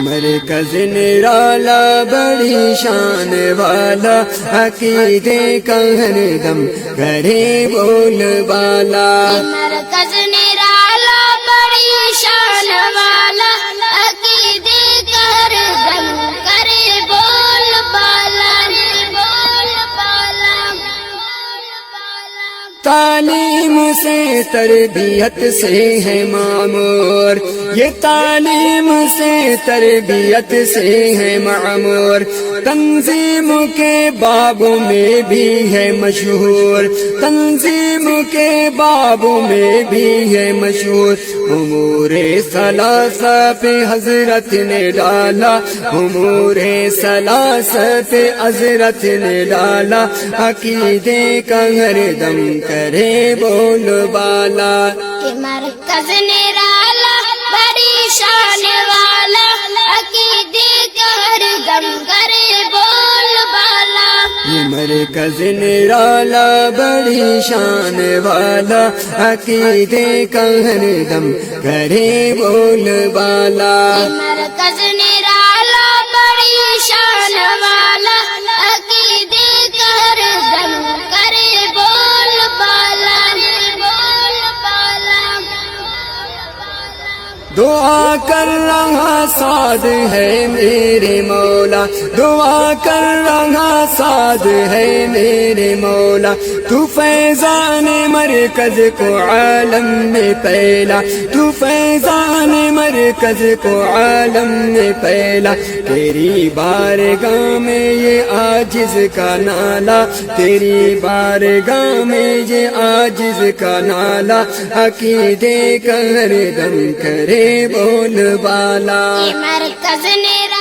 مرکز نرالا بڑی شان والا، عقیدے کا ہر دم کرے بول بالا۔ مرکز نرالا بڑی شان والا، عقیدے کا ہر دم کرے بول بالا، بول بالا۔ تعلیم سے تربیت سے ہے معمور، یہ تعلیم سے تربیت سے ہے معمور، تنظیم کے بابوں میں بھی ہے مشہور، تنظیم کے بابوں میں بھی ہے مشہور۔ امور ثلاثہ پہ حضرت نے ڈالا، امور ثلاثہ پہ حضرت نے ڈالا، عقیدے کا ہر دم کرے بول بالا۔ کہ مرکز نرالا بڑی شان والا، عقیدے کا ہر دم کرے بول بالا۔ یہ مرکز نرالا بڑی شان والا، عقیدے کا ہر دم کرے بول بالا۔ مرکز نرالا بڑی شان والا، عقیدے کا ہر دم کرے بول بالا، بول بالا۔ دعا کر رہا سعد ہے میرے مولا، دعا کر رہا سعد ہے میرے مولا، تو فیضان مرکز کو عالم میں پھیلا، تو فیضان مرکز کو عالم میں پھیلا۔ تیری بارگاہ میں یہ عاجز کا نالا، تیری بارگاہ میں یہ عاجز کا نالا، عقیدے کا ہر دم کرے بول بالا۔ یہ مرکز نرالا